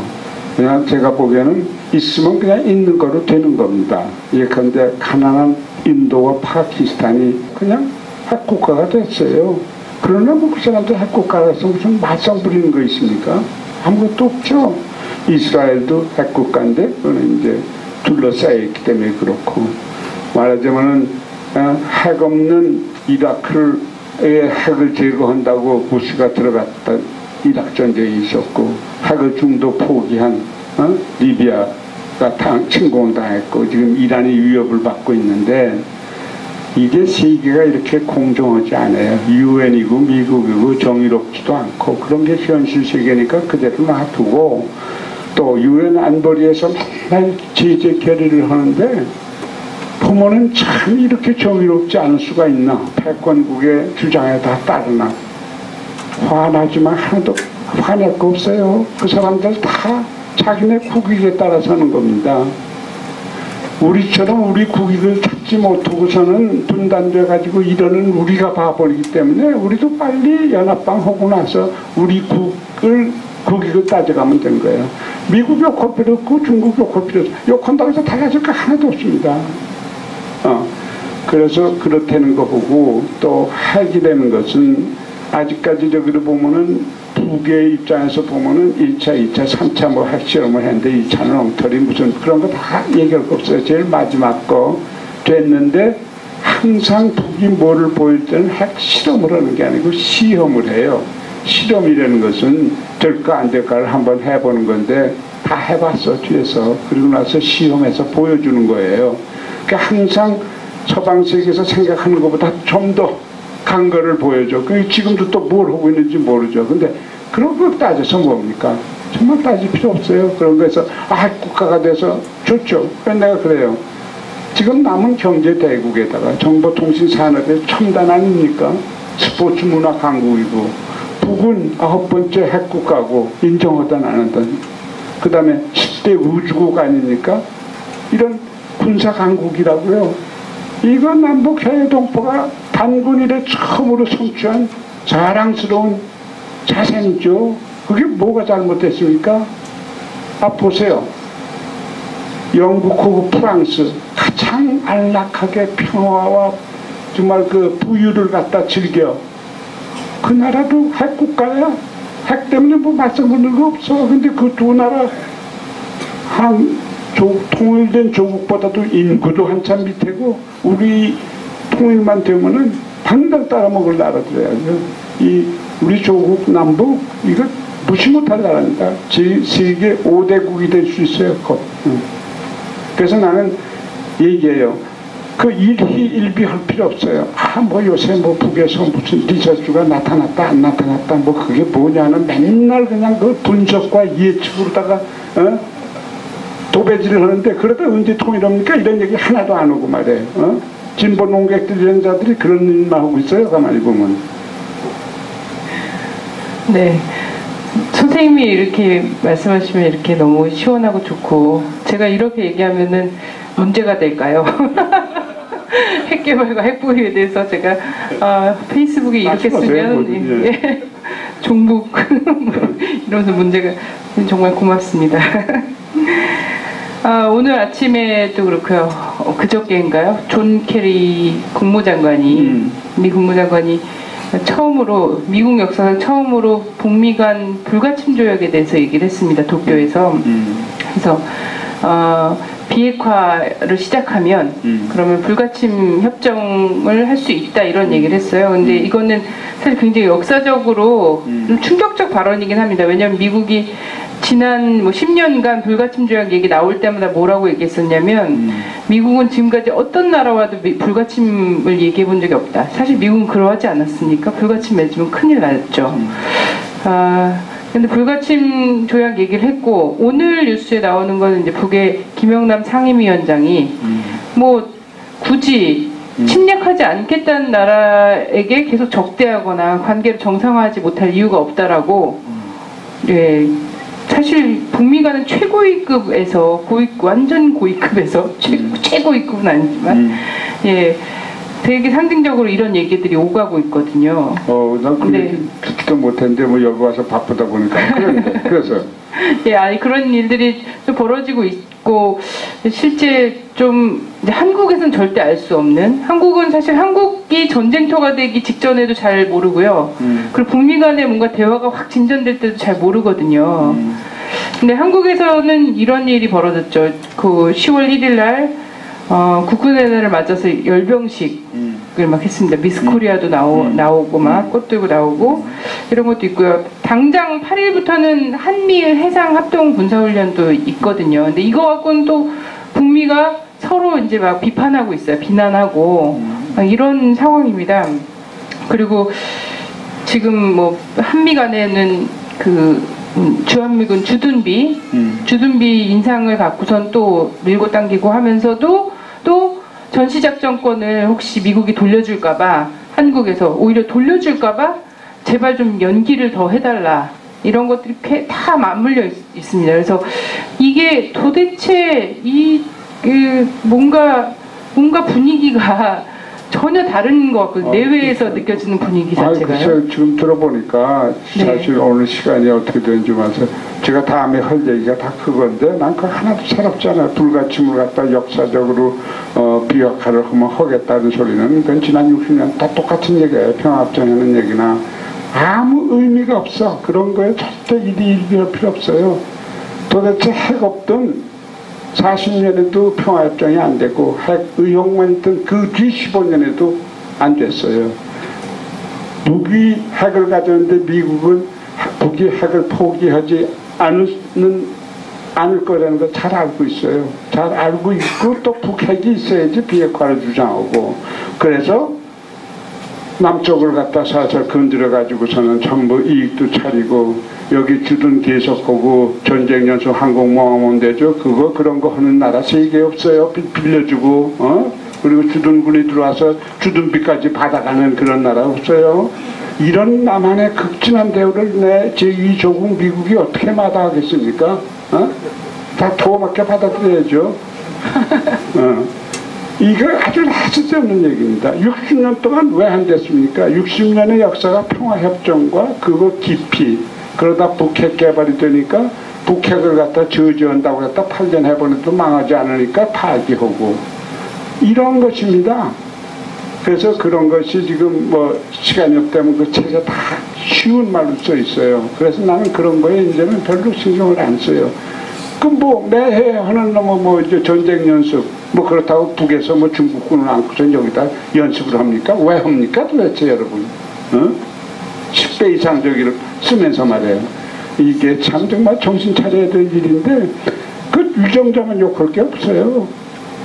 그냥 제가 보기에는 있으면 그냥 있는 거로 되는 겁니다. 예컨대 가난한 인도와 파키스탄이 그냥 핵국가가 됐어요. 그러나 뭐 그 사람들 핵국가라서 무슨 맞상 부리는 거 있습니까? 아무것도 없죠. 이스라엘도 핵국가인데 그거는 이제 둘러싸여 있기 때문에 그렇고, 말하자면은 핵 없는 이라크의 핵을 제거한다고 부시가 들어갔다 이라크 전쟁이 있었고, 핵을 중도 포기한 리비아가 침공당했고 지금 이란이 위협을 받고 있는데 이게 세계가 이렇게 공정하지 않아요. 유엔이고 미국이고 정의롭지도 않고 그런 게 현실 세계니까 그대로 놔두고 또 유엔 안보리에서 맨날 제재 결의를 하는데 부모는 참 이렇게 정의롭지 않을 수가 있나. 패권국의 주장에 다 따르나. 화나지만 하나도 화낼 거 없어요. 그 사람들 다 자기네 국익에 따라 사는 겁니다. 우리처럼 우리 국익을 찾지 못하고서는 분단돼 가지고 이러는 우리가 봐버리기 때문에 우리도 빨리 연합방 하고 나서 우리 국익을 따져가면 되는 거예요. 미국 욕할 필요 없고 중국 욕할 필요 없고 욕한다고 해서 달라질 거 하나도 없습니다. 그래서 그렇다는 거 보고 또 핵이라는 것은 아직까지 저기를 보면은 북의 입장에서 보면은 1차, 2차, 3차 뭐 핵실험을 했는데 2차는 엉터리 무슨 그런 거 다 얘기할 거 없어요. 제일 마지막 거 됐는데 항상 북이 뭐를 보일 때는 핵실험을 하는 게 아니고 시험을 해요. 실험이라는 것은 될까 안 될까를 한번 해보는 건데 다 해봤어 뒤에서. 그리고 나서 시험해서 보여주는 거예요. 그러니까 항상 서방 세계에서 생각하는 것보다 좀 더 간 거를 보여줘. 지금도 또 뭘 하고 있는지 모르죠. 근데 그런 거 따져서 뭡니까? 정말 따질 필요 없어요. 그런 거에서 국가가 돼서 좋죠. 내가 그래요. 지금 남은 경제 대국에다가 정보통신 산업의 첨단 아닙니까? 스포츠 문화 강국이고 북은 9번째 핵국가고 인정하든 안 하든 그 다음에 10대 우주국 아닙니까? 이런 군사 강국이라고요. 이거 남북 해외동포가 단군 이래 처음으로 성취한 자랑스러운 자생이죠. 그게 뭐가 잘못됐습니까? 보세요. 영국하고 프랑스 가장 안락하게 평화와 정말 그 부유를 갖다 즐겨. 그 나라도 핵국가야. 핵 때문에 뭐 맞서보는 거 없어. 근데 그 두 나라 통일된 조국보다도 인구도 한참 밑이고 우리 통일만 되면은 당장 따라먹을 나라들이에요. 우리 조국 남북 이거 무시 못할 나라입니다. 세계 5대국이 될 수 있어요. 그래서 나는 얘기해요. 그 일희일비 할 필요 없어요. 뭐 요새 뭐 북에서 무슨 리서치가 나타났다 안 나타났다 뭐 그게 뭐냐는 맨날 그냥 그 분석과 예측으로다가 도배질을 하는데 그러다 언제 통일합니까? 이런 얘기 하나도 안 오고 말이에요. 진보 농객들 이런 자들이 그런 일만 하고 있어요. 가만히 보면. 네. 선생님이 이렇게 말씀하시면 이렇게 너무 시원하고 좋고 제가 이렇게 얘기하면은 문제가 될까요? 핵개발과 핵보유에 대해서 제가 페이스북에 이렇게 쓰면 예, 종북 이러면서 문제가 정말 고맙습니다. 오늘 아침에도 그렇고요. 그저께인가요? 존 케리 국무장관이 미 국무장관이 처음으로 미국 역사상 처음으로 북미 간 불가침 조약에 대해서 얘기를 했습니다. 도쿄에서. 그래서 비핵화를 시작하면 그러면 불가침 협정을 할 수 있다 이런 얘기를 했어요. 근데 이거는 사실 굉장히 역사적으로 좀 충격적 발언이긴 합니다. 왜냐하면 미국이 지난 뭐 10년간 불가침 조약 얘기 나올 때마다 뭐라고 얘기했었냐면 미국은 지금까지 어떤 나라와도 불가침을 얘기해 본 적이 없다. 사실 미국은 그러하지 않았으니까 불가침 맺으면 큰일 났죠. 근데 불가침 조약 얘기를 했고 오늘 뉴스에 나오는 거는 이제 북의 김영남 상임위원장이 뭐 굳이 침략하지 않겠다는 나라에게 계속 적대하거나 관계를 정상화하지 못할 이유가 없다라고 예, 사실 북미 간은 최고위급에서 완전 고위급에서 최고위급은 아니지만 예. 되게 상징적으로 이런 얘기들이 오가고 있거든요. 난 그 얘기 듣지도 못했는데 뭐 여기 와서 바쁘다 보니까 그래서 예, 아니 그런 일들이 좀 벌어지고 있고 실제 좀 이제 한국에서는 절대 알 수 없는 한국은 사실 한국이 전쟁터가 되기 직전에도 잘 모르고요. 그리고 북미 간에 뭔가 대화가 확 진전될 때도 잘 모르거든요. 근데 한국에서는 이런 일이 벌어졌죠. 그 10월 1일 날 국군의 날을 맞아서 열병식 막 했습니다. 미스 코리아도 나오고 막 꽃 들고 나오고 이런 것도 있고요. 당장 8일부터는 한미일 해상 합동 군사훈련도 있거든요. 근데 이거 갖고는 또 북미가 서로 이제 막 비판하고 있어요. 비난하고 이런 상황입니다. 그리고 지금 뭐 한미 간에는 그 주한미군 주둔비 인상을 갖고선 또 밀고 당기고 하면서도 또 전시작전권을 혹시 미국이 돌려줄까봐 한국에서 오히려 돌려줄까봐 제발 좀 연기를 더 해달라 이런 것들이 다 맞물려 있습니다. 그래서 이게 도대체 뭔가 분위기가 전혀 다른 것 같고 내외에서 느껴지는 분위기 자체가요. 글쎄요, 지금 들어보니까 사실 오늘 시간이 어떻게 되는지 봐서 제가 다음에 할 얘기가 다 그건데 난 그거 하나도 새롭잖아요. 불가침을 갖다 역사적으로 비약화를 하면 하겠다는 소리는 그건 지난 60년 다 똑같은 얘기예요. 평화협정하는 얘기나 아무 의미가 없어. 그런 거에 절대 일비할 필요 없어요. 도대체 핵 없던 40년에도 평화협정이 안 되고 핵 의혹만 있던 그 뒤 15년에도 안 됐어요. 북이 핵을 가졌는데 미국은 북이 핵을 포기하지 않을 거라는 거 잘 알고 있어요. 잘 알고 있고 또 북핵이 있어야지 비핵화를 주장하고 그래서 남쪽을 갖다 살살 건드려 가지고서는 전부 이익도 차리고 여기 주둔 계속하고 전쟁 연수 항공모함은 되죠. 그런 거 하는 나라 세계에 없어요. 빌려주고 그리고 주둔군이 들어와서 주둔비까지 받아가는 그런 나라 없어요. 이런 남한의 극진한 대우를 제2조국 미국이 어떻게 마다하겠습니까? 다 도움밖에 받아들여야죠. 이거 아주 쓸데없는 얘기입니다. 60년 동안 왜 안 됐습니까? 60년의 역사가 평화협정과 그거 깊이 그러다 북핵 개발이 되니까 북핵을 갖다 저지한다고 갖다 8년 해보는데도 망하지 않으니까 파기하고 이런 것입니다. 그래서 그런 것이 지금 뭐 시간이 없다면 그 책에 다 쉬운 말로 써 있어요. 그래서 나는 그런 거에 이제는 별로 신경을 안 써요. 그럼 뭐 매해 하는 뭐 이제 전쟁 연습 뭐 그렇다고 북에서 뭐 중국군을 안고서 여기다 연습을 합니까? 왜 합니까 도대체 여러분? 10배 이상 저기를 쓰면서 말해요. 이게 참 정말 정신 차려야 될 일인데 그 유정자만 욕할 게 없어요.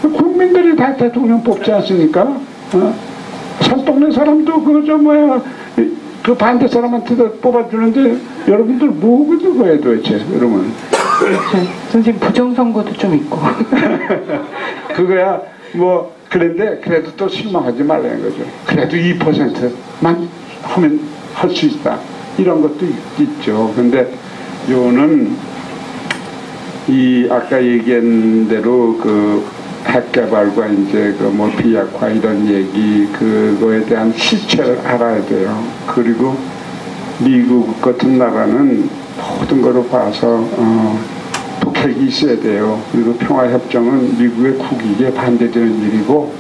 국민들이 다 대통령 뽑지 않습니까? 산동네 사람도 그 반대 사람한테 뽑아주는데 여러분들 뭐고 그거예요 도대체 여러분? 선생님 부정선거도 좀 있고 그거야 뭐 그런데 그래도 또 실망하지 말라는 거죠. 그래도 2%만 하면 할 수 있다 이런 것도 있죠. 근데 요는 이 아까 얘기한 대로 그 핵개발과 이제 그 뭐 비약화 이런 얘기 그거에 대한 실체를 알아야 돼요. 그리고 미국 같은 나라는 모든 거로 봐서 북핵이 있어야 돼요. 그리고 평화협정은 미국의 국익에 반대되는 일이고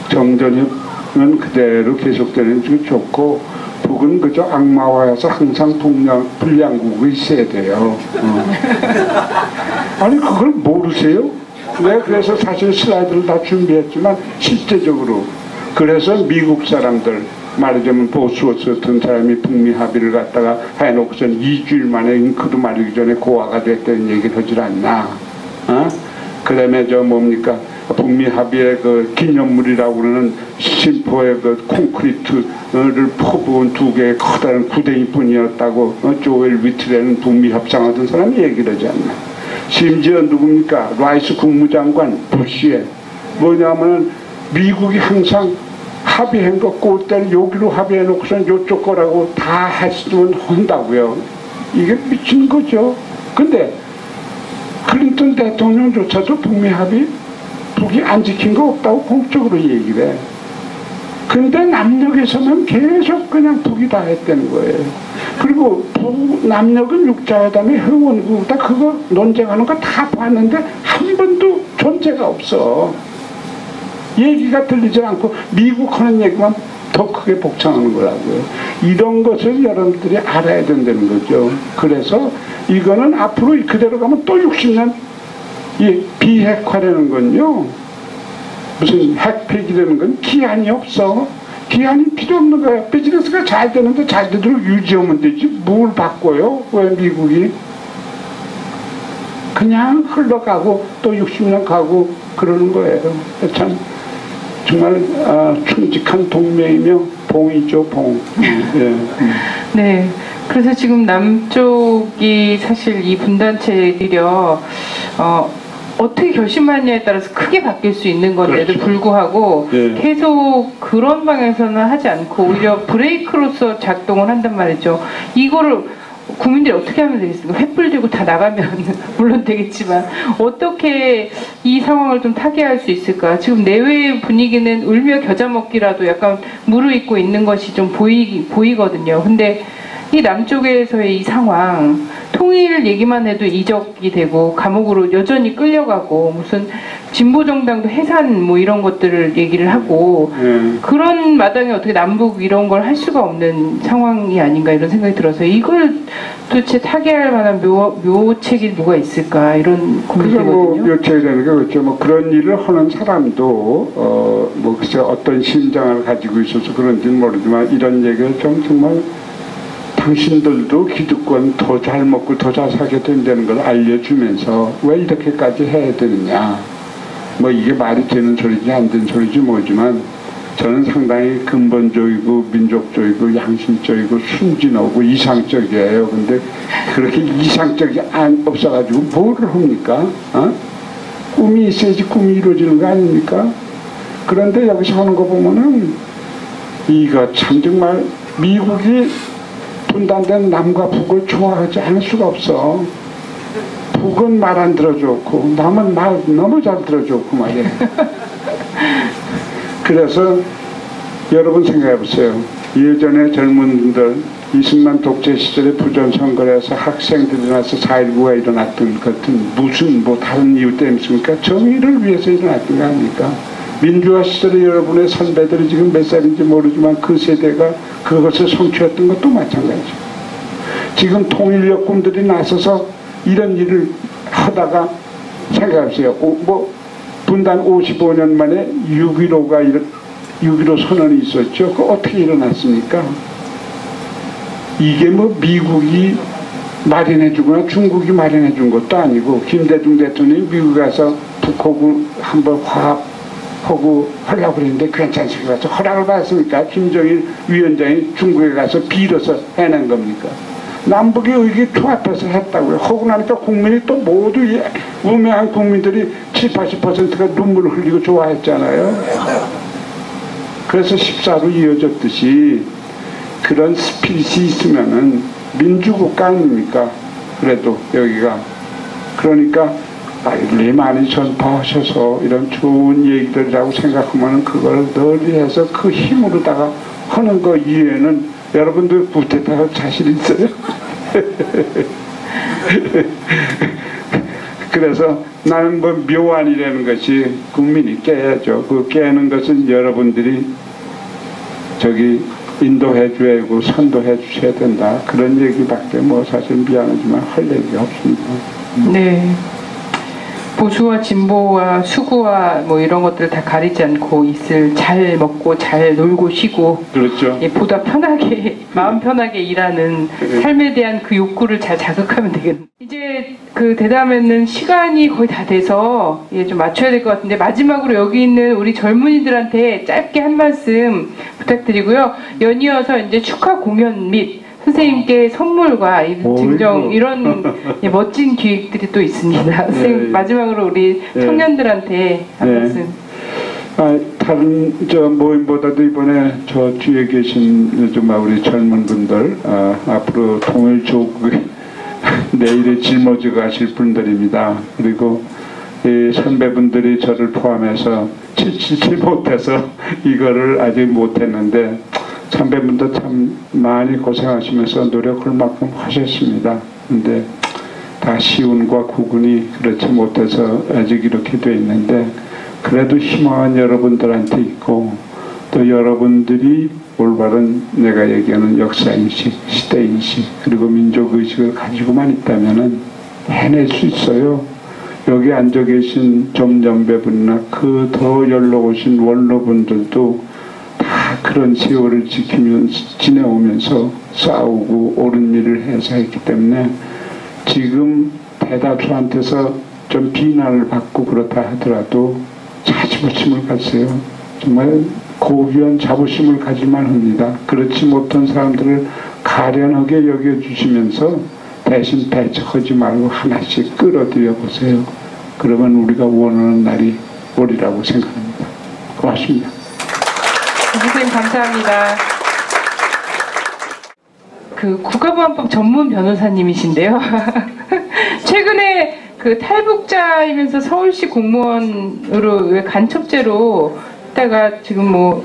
정전은 그대로 계속되는 게 좋고 북은 그저 악마화여서 항상 불량국이 있어야 돼요. 아니 그걸 모르세요? 네, 그래서 사실 슬라이드를 다 준비했지만 실제적으로 그래서 미국 사람들 말하자면 보수워스 같은 사람이 북미 합의를 갖다가 해놓고선 2주일 만에 그도 말이기 전에 고화가 됐다는 얘기를 하질 않나. 그 다음에 저 뭡니까 북미 합의의 그 기념물이라고 그러는 심포의 그 콘크리트를 퍼부은 두 개의 커다란 구덩이 뿐이었다고 조엘 위트라는 북미 협상하던 사람이 얘기를 하지 않나. 심지어 누굽니까 라이스 국무장관 부시에 뭐냐면 미국이 항상 합의한 거 꼴대는 여기로 합의해놓고선 요쪽 거라고 다 했으면 한다고요. 이게 미친 거죠. 근데 클린턴 대통령조차도 북미 합의 북이 안 지킨 거 없다고 공적으로 얘기를 해. 근데 남녘에서는 계속 그냥 북이 다 했다는 거예요. 그리고 남녘은 육자회담의 회원국이다 그거 논쟁하는 거 다 봤는데 한 번도 존재가 없어. 얘기가 들리지 않고 미국 하는 얘기만 더 크게 복창하는 거라고요. 이런 것을 여러분들이 알아야 된다는 거죠. 그래서 이거는 앞으로 그대로 가면 또 60년 이 비핵화라는 건요. 무슨 핵 폐기되는 건 기한이 없어. 기한이 필요 없는 거야. 비즈니스가 잘 되는데 잘 되도록 유지하면 되지. 뭘 바꿔요? 왜 미국이? 그냥 흘러가고 또 60년 가고 그러는 거예요. 참 정말 충직한 동맹이며 봉이죠, 봉. 예. 네. 그래서 지금 남쪽이 사실 이 분단체들이요, 어떻게 결심하느냐에 따라서 크게 바뀔 수 있는 건데도 그렇죠. 불구하고 예. 계속 그런 방향에서는 하지 않고 오히려 브레이크로서 작동을 한단 말이죠. 이거를 국민들이 어떻게 하면 되겠습니까? 횃불 들고 다 나가면 물론 되겠지만 어떻게 이 상황을 좀 타개할 수 있을까? 지금 내외 분위기는 울며 겨자 먹기라도 약간 무르익고 있는 것이 좀 보이거든요. 근데 이 남쪽에서의 이 상황, 통일 얘기만 해도 이적이 되고 감옥으로 여전히 끌려가고 무슨 진보정당도 해산 뭐 이런 것들을 얘기를 하고 그런 마당에 어떻게 남북 이런 걸 할 수가 없는 상황이 아닌가 이런 생각이 들어서 이걸 도대체 타개할 만한 묘책이 뭐가 있을까 이런 고민이거든요. 묘책이라는 게 그렇죠. 뭐 그런 일을 하는 사람도 뭐 글쎄 어떤 심정을 가지고 있어서 그런지는 모르지만 이런 얘기를 좀 정말 당신들도 기득권 더 잘 먹고 더 잘 살게 된다는 걸 알려주면서 왜 이렇게까지 해야 되느냐. 뭐 이게 말이 되는 소리지 안 되는 소리지 뭐지만 저는 상당히 근본적이고 민족적이고 양심적이고 순진하고 이상적이에요. 근데 그렇게 이상적이 없어가지고 뭐를 합니까? 꿈이 있어야지 꿈이 이루어지는 거 아닙니까? 그런데 여기서 하는 거 보면은 이거 참 정말 미국이 분단된 남과 북을 좋아하지 않을 수가 없어. 북은 말 안 들어줬고 남은 말 너무 잘 들어줬고 말이야. 그래서 여러분 생각해 보세요. 예전에 젊은 분들 이승만 독재 시절에 부정선거에서 학생들이 나서 4.19가 일어났던 것은 무슨 뭐 다른 이유 때문입니까? 정의를 위해서 일어났던 거 아닙니까? 민주화 시절에 여러분의 선배들이 지금 몇 살인지 모르지만 그 세대가 그것을 성취했던 것도 마찬가지죠. 지금 통일역군들이 나서서 이런 일을 하다가 생각해보세요. 뭐 분단 55년 만에 6.15 선언이 있었죠. 그 어떻게 일어났습니까? 이게 뭐 미국이 마련해주거나 중국이 마련해준 것도 아니고 김대중 대통령이 미국 가서 북하고 한번 화합하고 하려고 그랬는데 괜찮습니까? 허락을 받았습니까? 김정일 위원장이 중국에 가서 빌어서 해낸 겁니까? 남북의 의기 조합해서 했다고요. 하고 나니까 국민이 또 모두 우매한 국민들이 70~80%가 눈물을 흘리고 좋아했잖아요. 그래서 14로 이어졌듯이 그런 스피릿이 있으면은 민주국가 아닙니까? 그래도 여기가. 그러니까 빨리 많이 전파하셔서 이런 좋은 얘기들이라고 생각하면 그걸 널리 해서 그 힘으로다가 하는 거 이외에는 여러분들 구태타할 자신 있어요? 그래서 나는 뭐 묘안이라는 것이 국민이 깨야죠. 그 깨는 것은 여러분들이 저기 인도해 줘야 하고 선도해 주셔야 된다. 그런 얘기밖에 뭐 사실 미안하지만 할 얘기가 없습니다. 네. 보수와 진보와 수구와 뭐 이런 것들을 다 가리지 않고 있을 잘 먹고 잘 놀고 쉬고 그렇죠. 예, 보다 편하게 마음 편하게 일하는 삶에 대한 그 욕구를 잘 자극하면 되겠네요. 이제 그 대담에는 시간이 거의 다 돼서 예, 좀 맞춰야 될 것 같은데 마지막으로 여기 있는 우리 젊은이들한테 짧게 한 말씀 부탁드리고요. 연이어서 이제 축하 공연 및 선생님께 선물과 증정 이런 예, 멋진 기획들이 또 있습니다. 선생님 마지막으로 우리 청년들한테 한 말씀. 다른 저 모임보다도 이번에 저 뒤에 계신 좀 우리 젊은 분들 앞으로 통일조국의 내일의 짊어져 가실 분들입니다. 그리고 이 선배분들이 저를 포함해서 치치치 못해서 이거를 아직 못했는데 선배분도 참 많이 고생하시면서 노력할 만큼 하셨습니다. 근데 다 시운과 구군이 그렇지 못해서 아직 이렇게 돼 있는데 그래도 희망은 여러분들한테 있고 또 여러분들이 올바른 내가 얘기하는 역사인식, 시대인식 그리고 민족의식을 가지고만 있다면은 해낼 수 있어요. 여기 앉아 계신 점점배분이나 그 더 연락 오신 원로분들도 다 그런 세월을 지내오면서 싸우고 옳은 일을 해서 했기 때문에 지금 대다수한테서 좀 비난을 받고 그렇다 하더라도 자부심을 가지세요. 정말 고귀한 자부심을 가질만 합니다. 그렇지 못한 사람들을 가련하게 여겨주시면서 대신 배척하지 말고 하나씩 끌어들여 보세요. 그러면 우리가 원하는 날이 오리라고 생각합니다. 고맙습니다. 선생님 감사합니다. 그 국가보안법 전문 변호사님이신데요. 최근에 그 탈북자이면서 서울시 공무원으로 왜 간첩죄로 했다가 지금 뭐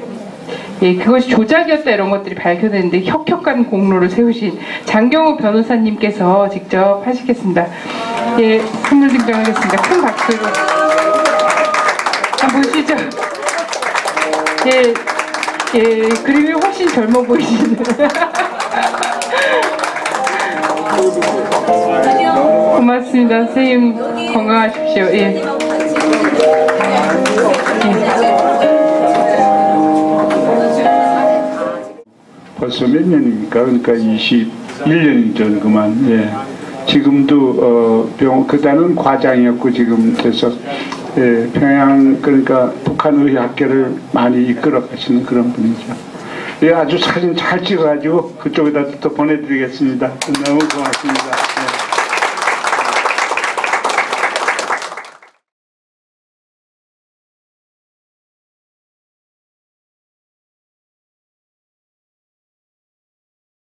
그것이 조작이었다 이런 것들이 밝혀졌는데 혁혁한 공로를 세우신 장경호 변호사님께서 직접 하시겠습니다. 예, 선물 증정하겠습니다. 큰 박수로. 한번 보시죠. 예, 그림이 훨씬 젊어 보이시네요. 고맙습니다. 선생님 건강하십시오. 예. 벌써 몇 년입니까? 그러니까 21년 전 그만. 예. 지금도 그때는 과장이었고 지금 돼서 예, 평양 그러니까 북한의학계를 많이 이끌어 가시는 그런 분이죠. 예, 아주 사진 잘 찍어가지고 그쪽에다 또 보내드리겠습니다. 너무 고맙습니다.